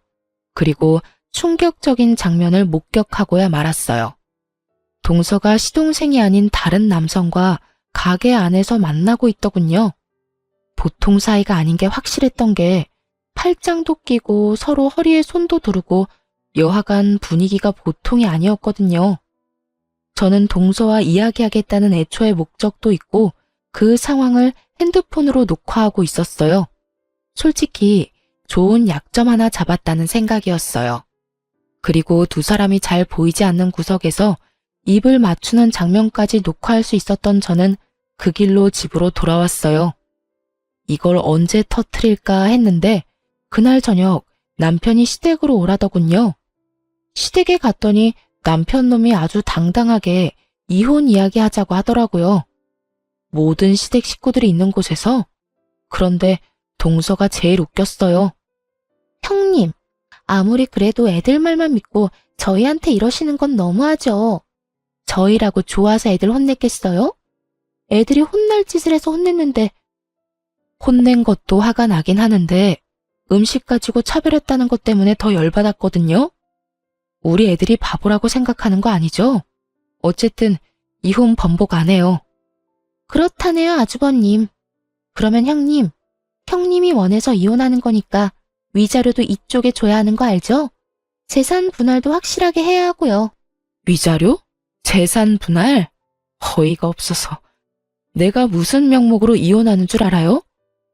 그리고 충격적인 장면을 목격하고야 말았어요. 동서가 시동생이 아닌 다른 남성과 가게 안에서 만나고 있더군요. 보통 사이가 아닌 게 확실했던 게 팔짱도 끼고 서로 허리에 손도 두르고 여하간 분위기가 보통이 아니었거든요. 저는 동서와 이야기하겠다는 애초의 목적도 있고 그 상황을 핸드폰으로 녹화하고 있었어요. 솔직히 좋은 약점 하나 잡았다는 생각이었어요. 그리고 두 사람이 잘 보이지 않는 구석에서 입을 맞추는 장면까지 녹화할 수 있었던 저는 그 길로 집으로 돌아왔어요. 이걸 언제 터트릴까 했는데 그날 저녁 남편이 시댁으로 오라더군요. 시댁에 갔더니 남편놈이 아주 당당하게 이혼 이야기하자고 하더라고요. 모든 시댁 식구들이 있는 곳에서. 그런데 동서가 제일 웃겼어요. 형님, 아무리 그래도 애들 말만 믿고 저희한테 이러시는 건 너무하죠. 저희라고 좋아서 애들 혼냈겠어요? 애들이 혼날 짓을 해서 혼냈는데 혼낸 것도 화가 나긴 하는데 음식 가지고 차별했다는 것 때문에 더 열받았거든요. 우리 애들이 바보라고 생각하는 거 아니죠? 어쨌든 이혼 번복 안 해요. 그렇다네요, 아주버님. 그러면 형님, 형님이 원해서 이혼하는 거니까 위자료도 이쪽에 줘야 하는 거 알죠? 재산 분할도 확실하게 해야 하고요. 위자료? 재산 분할? 어이가 없어서. 내가 무슨 명목으로 이혼하는 줄 알아요?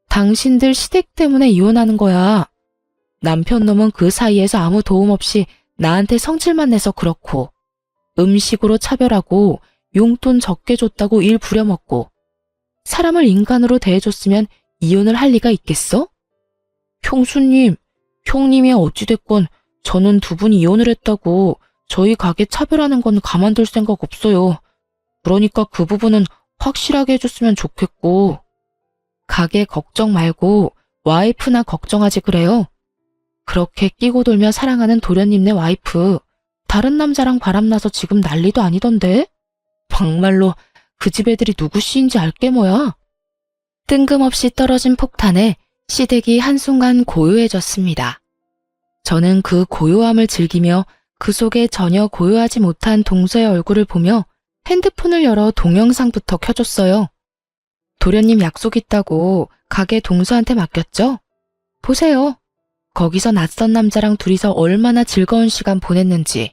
당신들 시댁 때문에 이혼하는 거야. 남편놈은 그 사이에서 아무 도움 없이 나한테 성질만 내서 그렇고, 음식으로 차별하고 용돈 적게 줬다고 일 부려먹고, 사람을 인간으로 대해줬으면 이혼을 할 리가 있겠어? 형수님, 형님이 어찌됐건 저는 두 분이 이혼을 했다고 저희 가게 차별하는 건 가만둘 생각 없어요. 그러니까 그 부분은 확실하게 해줬으면 좋겠고. 가게 걱정 말고 와이프나 걱정하지 그래요. 그렇게 끼고 돌며 사랑하는 도련님네 와이프, 다른 남자랑 바람나서 지금 난리도 아니던데? 정말로 그 집 애들이 누구씨인지 알게 뭐야? 뜬금없이 떨어진 폭탄에 시댁이 한순간 고요해졌습니다. 저는 그 고요함을 즐기며 그 속에 전혀 고요하지 못한 동서의 얼굴을 보며 핸드폰을 열어 동영상부터 켜줬어요. 도련님 약속 있다고 가게 동서한테 맡겼죠? 보세요. 거기서 낯선 남자랑 둘이서 얼마나 즐거운 시간 보냈는지.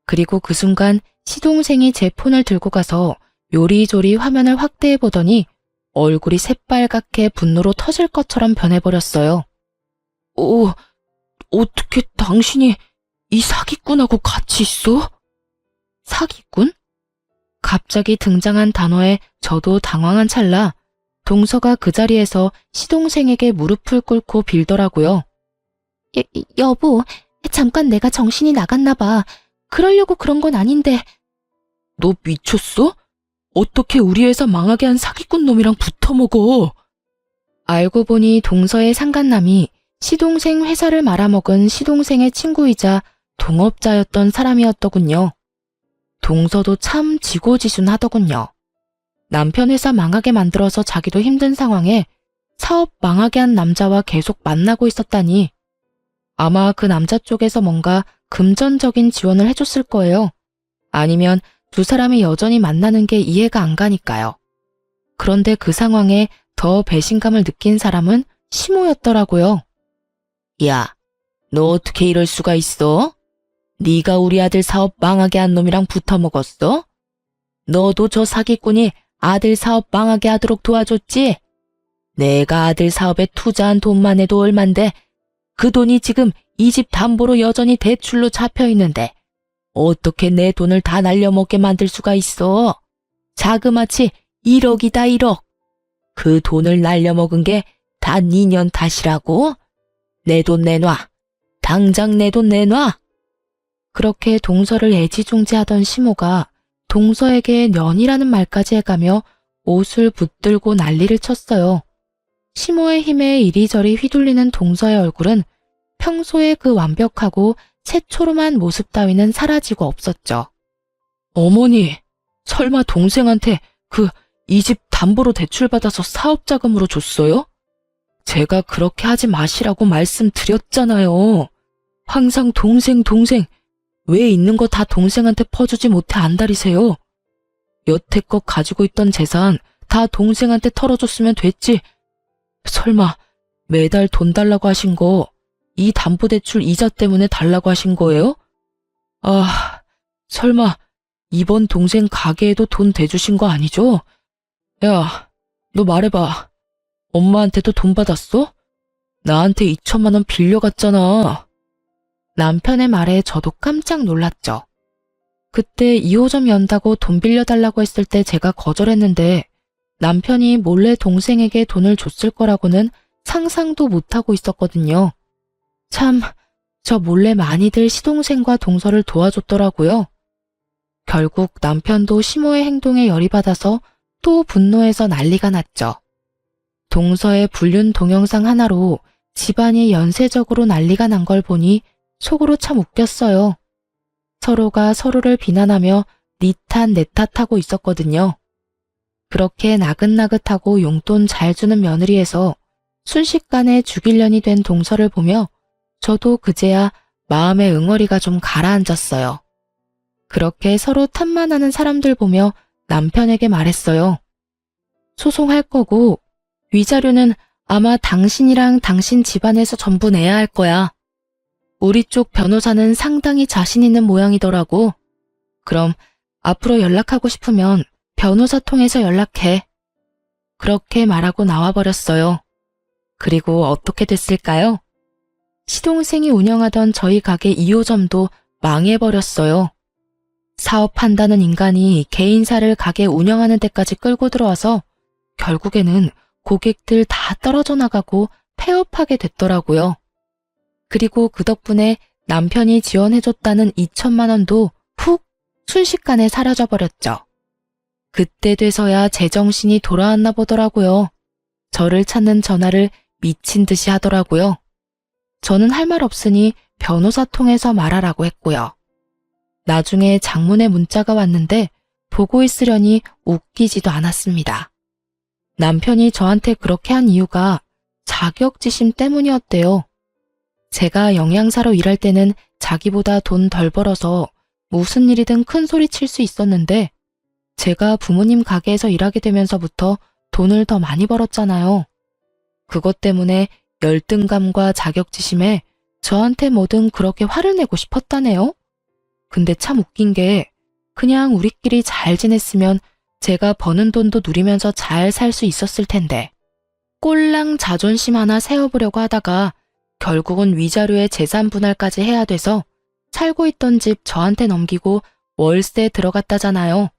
그리고 그 순간 시동생이 제 폰을 들고 가서 요리조리 화면을 확대해 보더니 얼굴이 새빨갛게 분노로 터질 것처럼 변해버렸어요. 어떻게 당신이 이 사기꾼하고 같이 있어? 사기꾼? 갑자기 등장한 단어에 저도 당황한 찰나 동서가 그 자리에서 시동생에게 무릎을 꿇고 빌더라고요. 여보, 잠깐 내가 정신이 나갔나 봐. 그러려고 그런 건 아닌데. 너 미쳤어? 어떻게 우리 회사 망하게 한 사기꾼 놈이랑 붙어먹어? 알고 보니 동서의 상간남이 시동생 회사를 말아먹은 시동생의 친구이자 동업자였던 사람이었더군요. 동서도 참 지고지순하더군요. 남편 회사 망하게 만들어서 자기도 힘든 상황에 사업 망하게 한 남자와 계속 만나고 있었다니. 아마 그 남자 쪽에서 뭔가 금전적인 지원을 해줬을 거예요. 아니면 두 사람이 여전히 만나는 게 이해가 안 가니까요. 그런데 그 상황에 더 배신감을 느낀 사람은 시모였더라고요. 야, 너 어떻게 이럴 수가 있어? 네가 우리 아들 사업 망하게 한 놈이랑 붙어먹었어? 너도 저 사기꾼이 아들 사업 망하게 하도록 도와줬지? 내가 아들 사업에 투자한 돈만 해도 얼만데 그 돈이 지금 이 집 담보로 여전히 대출로 잡혀있는데 어떻게 내 돈을 다 날려먹게 만들 수가 있어? 자그마치 1억이다 1억. 그 돈을 날려먹은 게 다 니년 탓이라고? 내 돈 내놔. 당장 내 돈 내놔. 그렇게 동서를 애지중지하던 시모가 동서에게 년이라는 말까지 해가며 옷을 붙들고 난리를 쳤어요. 시모의 힘에 이리저리 휘둘리는 동서의 얼굴은 평소에 그 완벽하고 새초롬한 모습 따위는 사라지고 없었죠. 어머니, 설마 동생한테 이 집 담보로 대출받아서 사업자금으로 줬어요? 제가 그렇게 하지 마시라고 말씀드렸잖아요. 항상 동생 왜 있는 거 다 동생한테 퍼주지 못해 안달이세요? 여태껏 가지고 있던 재산 다 동생한테 털어줬으면 됐지. 설마 매달 돈 달라고 하신 거 이 담보대출 이자 때문에 달라고 하신 거예요? 아, 설마 이번 동생 가게에도 돈 대주신 거 아니죠? 야, 너 말해봐. 엄마한테도 돈 받았어? 나한테 2천만 원 빌려갔잖아. 남편의 말에 저도 깜짝 놀랐죠. 그때 2호점 연다고 돈 빌려달라고 했을 때 제가 거절했는데 남편이 몰래 동생에게 돈을 줬을 거라고는 상상도 못하고 있었거든요. 참, 저 몰래 많이들 시동생과 동서를 도와줬더라고요. 결국 남편도 시모의 행동에 열이 받아서 또 분노해서 난리가 났죠. 동서의 불륜 동영상 하나로 집안이 연쇄적으로 난리가 난 걸 보니 속으로 참 웃겼어요. 서로가 서로를 비난하며 니 탓 내 탓하고 있었거든요. 그렇게 나긋나긋하고 용돈 잘 주는 며느리에서 순식간에 죽일년이 된 동서를 보며 저도 그제야 마음의 응어리가 좀 가라앉았어요. 그렇게 서로 탓만 하는 사람들 보며 남편에게 말했어요. 소송할 거고 위자료는 아마 당신이랑 당신 집안에서 전부 내야 할 거야. 우리 쪽 변호사는 상당히 자신 있는 모양이더라고. 그럼 앞으로 연락하고 싶으면 변호사 통해서 연락해. 그렇게 말하고 나와버렸어요. 그리고 어떻게 됐을까요? 시동생이 운영하던 저희 가게 2호점도 망해버렸어요. 사업한다는 인간이 개인사를 가게 운영하는 데까지 끌고 들어와서 결국에는 고객들 다 떨어져 나가고 폐업하게 됐더라고요. 그리고 그 덕분에 남편이 지원해줬다는 2천만 원도 훅 순식간에 사라져버렸죠. 그때 돼서야 제정신이 돌아왔나 보더라고요. 저를 찾는 전화를 미친 듯이 하더라고요. 저는 할 말 없으니 변호사 통해서 말하라고 했고요. 나중에 장문의 문자가 왔는데 보고 있으려니 웃기지도 않았습니다. 남편이 저한테 그렇게 한 이유가 자격지심 때문이었대요. 제가 영양사로 일할 때는 자기보다 돈 덜 벌어서 무슨 일이든 큰 소리 칠 수 있었는데 제가 부모님 가게에서 일하게 되면서부터 돈을 더 많이 벌었잖아요. 그것 때문에 열등감과 자격지심에 저한테 뭐든 그렇게 화를 내고 싶었다네요. 근데 참 웃긴 게 그냥 우리끼리 잘 지냈으면 제가 버는 돈도 누리면서 잘 살 수 있었을 텐데 꼴랑 자존심 하나 세워보려고 하다가 결국은 위자료에 재산 분할까지 해야 돼서 살고 있던 집 저한테 넘기고 월세 들어갔다잖아요.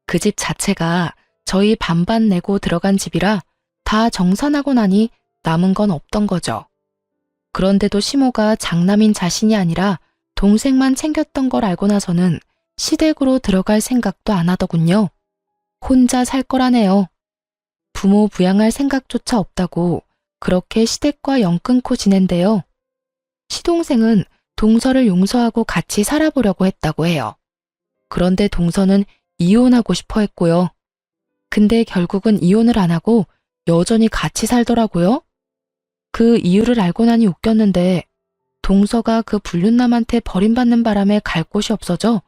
그 집 자체가 저희 반반 내고 들어간 집이라 다 정산하고 나니 남은 건 없던 거죠. 그런데도 시모가 장남인 자신이 아니라 동생만 챙겼던 걸 알고 나서는 시댁으로 들어갈 생각도 안 하더군요. 혼자 살 거라네요. 부모 부양할 생각조차 없다고 그렇게 시댁과 연 끊고 지낸대요. 시동생은 동서를 용서하고 같이 살아보려고 했다고 해요. 그런데 동서는 이혼하고 싶어 했고요. 근데 결국은 이혼을 안 하고 여전히 같이 살더라고요. 그 이유를 알고 나니 웃겼는데 동서가 그 불륜남한테 버림받는 바람에 갈 곳이 없어져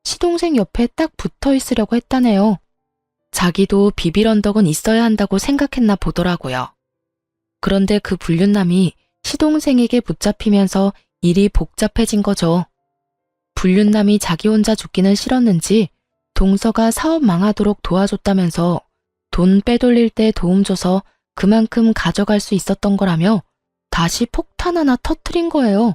시동생 옆에 딱 붙어 있으려고 했다네요. 자기도 비빌 언덕은 있어야 한다고 생각했나 보더라고요. 그런데 그 불륜남이 시동생에게 붙잡히면서 일이 복잡해진 거죠. 불륜남이 자기 혼자 죽기는 싫었는지 동서가 사업 망하도록 도와줬다면서 돈 빼돌릴 때 도움 줘서 그만큼 가져갈 수 있었던 거라며 다시 폭탄 하나 터트린 거예요.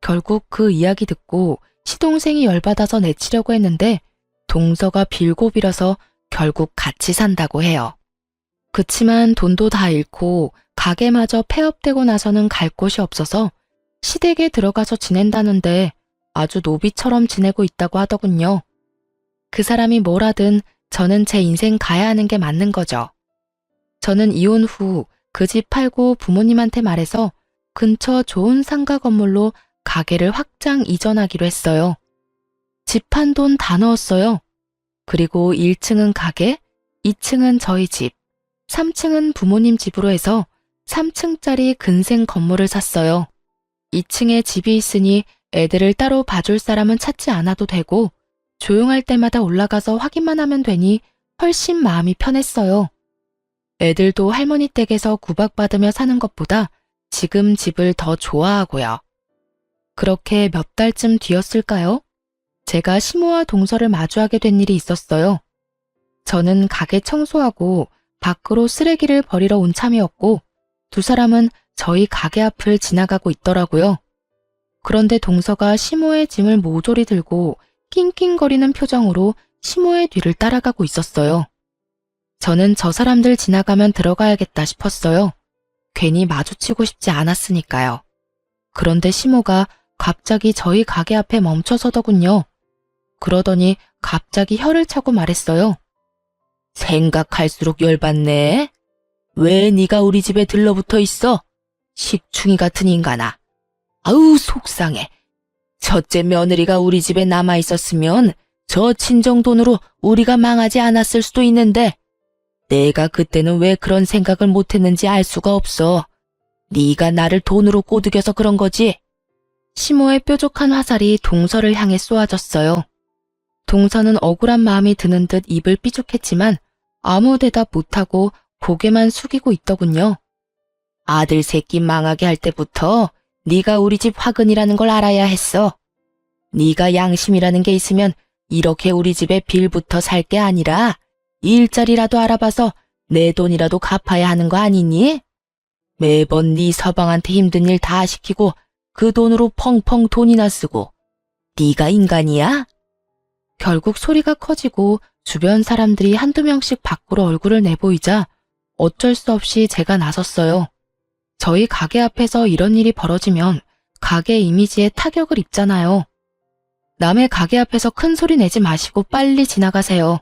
결국 그 이야기 듣고 시동생이 열받아서 내치려고 했는데 동서가 빌고 빌어서 결국 같이 산다고 해요. 그치만 돈도 다 잃고 가게마저 폐업되고 나서는 갈 곳이 없어서 시댁에 들어가서 지낸다는데 아주 노비처럼 지내고 있다고 하더군요. 그 사람이 뭘 하든 저는 제 인생 가야 하는 게 맞는 거죠. 저는 이혼 후 그 집 팔고 부모님한테 말해서 근처 좋은 상가 건물로 가게를 확장 이전하기로 했어요. 집 한 돈 다 넣었어요. 그리고 1층은 가게, 2층은 저희 집, 3층은 부모님 집으로 해서 3층짜리 근생 건물을 샀어요. 2층에 집이 있으니 애들을 따로 봐줄 사람은 찾지 않아도 되고 조용할 때마다 올라가서 확인만 하면 되니 훨씬 마음이 편했어요. 애들도 할머니 댁에서 구박받으며 사는 것보다 지금 집을 더 좋아하고요. 그렇게 몇 달쯤 뒤였을까요? 제가 시모와 동서를 마주하게 된 일이 있었어요. 저는 가게 청소하고 밖으로 쓰레기를 버리러 온 참이었고 두 사람은 저희 가게 앞을 지나가고 있더라고요. 그런데 동서가 시모의 짐을 모조리 들고 낑낑거리는 표정으로 시모의 뒤를 따라가고 있었어요. 저는 저 사람들 지나가면 들어가야겠다 싶었어요. 괜히 마주치고 싶지 않았으니까요. 그런데 시모가 갑자기 저희 가게 앞에 멈춰서더군요. 그러더니 갑자기 혀를 차고 말했어요. 생각할수록 열받네. 왜 네가 우리 집에 들러붙어 있어? 식충이 같은 인간아. 아우 속상해. 첫째 며느리가 우리 집에 남아 있었으면 저 친정 돈으로 우리가 망하지 않았을 수도 있는데 내가 그때는 왜 그런 생각을 못했는지 알 수가 없어. 네가 나를 돈으로 꼬드겨서 그런 거지. 시모의 뾰족한 화살이 동서를 향해 쏘아졌어요. 동서는 억울한 마음이 드는 듯 입을 삐죽했지만 아무 대답 못하고 고개만 숙이고 있더군요. 아들 새끼 망하게 할 때부터 네가 우리 집 화근이라는 걸 알아야 했어. 네가 양심이라는 게 있으면 이렇게 우리 집에 빌부터 살 게 아니라 일자리라도 알아봐서 내 돈이라도 갚아야 하는 거 아니니? 매번 네 서방한테 힘든 일 다 시키고 그 돈으로 펑펑 돈이나 쓰고 네가 인간이야? 결국 소리가 커지고 주변 사람들이 한두 명씩 밖으로 얼굴을 내보이자 어쩔 수 없이 제가 나섰어요. 저희 가게 앞에서 이런 일이 벌어지면 가게 이미지에 타격을 입잖아요. 남의 가게 앞에서 큰 소리 내지 마시고 빨리 지나가세요.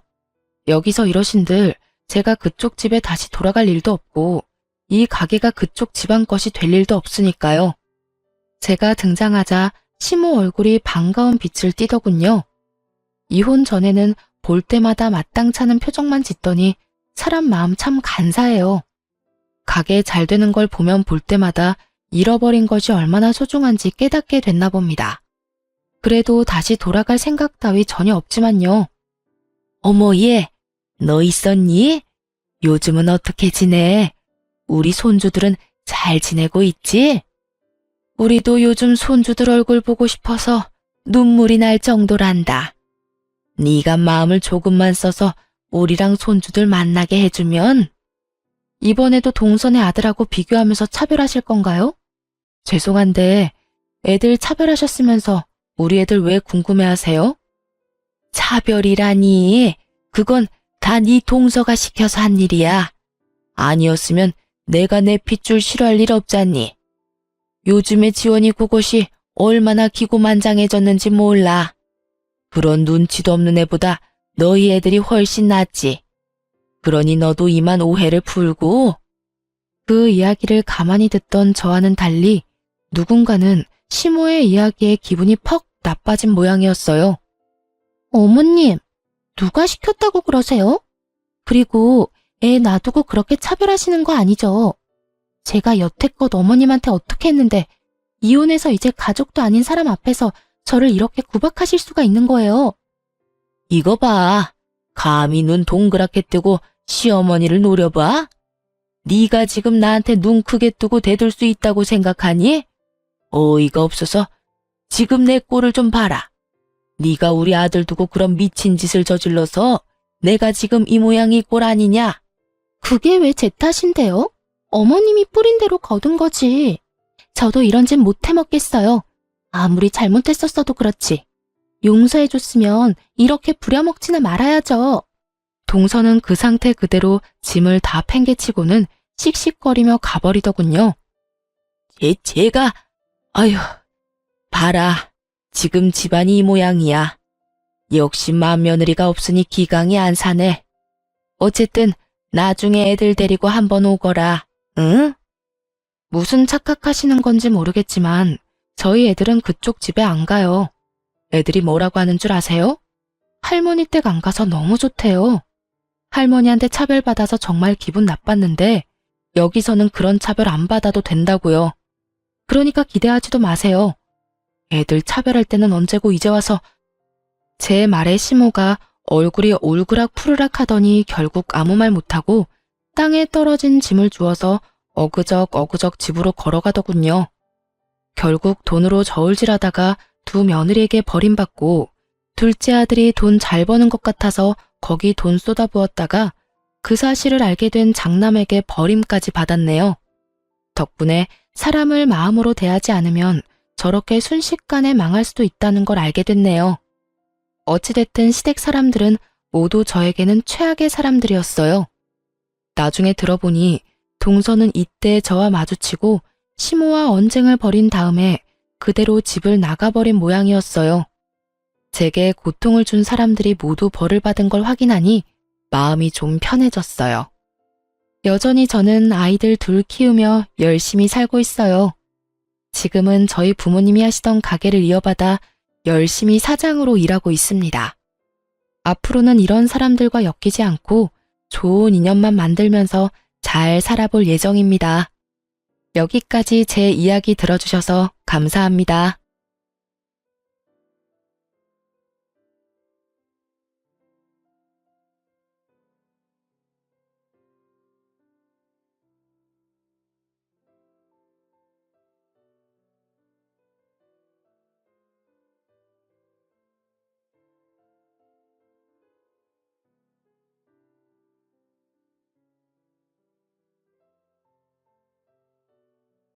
여기서 이러신들 제가 그쪽 집에 다시 돌아갈 일도 없고 이 가게가 그쪽 집안 것이 될 일도 없으니까요. 제가 등장하자 시모 얼굴이 반가운 빛을 띠더군요. 이혼 전에는 볼 때마다 마땅찮은 표정만 짓더니 사람 마음 참 간사해요. 가게 잘 되는 걸 보면 볼 때마다 잃어버린 것이 얼마나 소중한지 깨닫게 됐나 봅니다. 그래도 다시 돌아갈 생각 따위 전혀 없지만요. 어머 얘, 너 있었니? 요즘은 어떻게 지내? 우리 손주들은 잘 지내고 있지? 우리도 요즘 손주들 얼굴 보고 싶어서 눈물이 날 정도란다. 네가 마음을 조금만 써서 우리랑 손주들 만나게 해주면. 이번에도 동선의 아들하고 비교하면서 차별하실 건가요? 죄송한데 애들 차별하셨으면서 우리 애들 왜 궁금해하세요? 차별이라니. 그건 다 네 동서가 시켜서 한 일이야. 아니었으면 내가 내 핏줄 싫어할 일 없잖니. 요즘에 지원이 그것이 얼마나 기고만장해졌는지 몰라. 그런 눈치도 없는 애보다 너희 애들이 훨씬 낫지. 그러니 너도 이만 오해를 풀고. 그 이야기를 가만히 듣던 저와는 달리 누군가는 시모의 이야기에 기분이 퍽 나빠진 모양이었어요. 어머님, 누가 시켰다고 그러세요? 그리고 애 놔두고 그렇게 차별하시는 거 아니죠? 제가 여태껏 어머님한테 어떻게 했는데 이혼해서 이제 가족도 아닌 사람 앞에서 저를 이렇게 구박하실 수가 있는 거예요. 이거 봐. 감히 눈 동그랗게 뜨고 시어머니를 노려봐? 네가 지금 나한테 눈 크게 뜨고 대들 수 있다고 생각하니? 어이가 없어서. 지금 내 꼴을 좀 봐라. 네가 우리 아들 두고 그런 미친 짓을 저질러서 내가 지금 이 모양 이 꼴 아니냐? 그게 왜 제 탓인데요? 어머님이 뿌린 대로 거둔 거지. 저도 이런 짓 못 해먹겠어요. 아무리 잘못했었어도 그렇지. 용서해줬으면 이렇게 부려먹지나 말아야죠. 동서는 그 상태 그대로 짐을 다 팽개치고는 씩씩거리며 가버리더군요. 제가, 아휴, 봐라. 지금 집안이 이 모양이야. 역시 맏며느리가 없으니 기강이 안 사네. 어쨌든 나중에 애들 데리고 한번 오거라. 응? 무슨 착각하시는 건지 모르겠지만 저희 애들은 그쪽 집에 안 가요. 애들이 뭐라고 하는 줄 아세요? 할머니 댁 안 가서 너무 좋대요. 할머니한테 차별받아서 정말 기분 나빴는데 여기서는 그런 차별 안 받아도 된다고요. 그러니까 기대하지도 마세요. 애들 차별할 때는 언제고 이제 와서. 제 말에 시모가 얼굴이 올그락 푸르락 하더니 결국 아무 말 못하고 땅에 떨어진 짐을 주워서 어그적 집으로 걸어가더군요. 결국 돈으로 저울질하다가 두 며느리에게 버림받고 둘째 아들이 돈 잘 버는 것 같아서 거기 돈 쏟아부었다가 그 사실을 알게 된 장남에게 버림까지 받았네요. 덕분에 사람을 마음으로 대하지 않으면 저렇게 순식간에 망할 수도 있다는 걸 알게 됐네요. 어찌됐든 시댁 사람들은 모두 저에게는 최악의 사람들이었어요. 나중에 들어보니 동서는 이때 저와 마주치고 시모와 언쟁을 벌인 다음에 그대로 집을 나가버린 모양이었어요. 제게 고통을 준 사람들이 모두 벌을 받은 걸 확인하니 마음이 좀 편해졌어요. 여전히 저는 아이들 둘 키우며 열심히 살고 있어요. 지금은 저희 부모님이 하시던 가게를 이어받아 열심히 사장으로 일하고 있습니다. 앞으로는 이런 사람들과 엮이지 않고 좋은 인연만 만들면서 잘 살아볼 예정입니다. 여기까지 제 이야기 들어주셔서 감사합니다.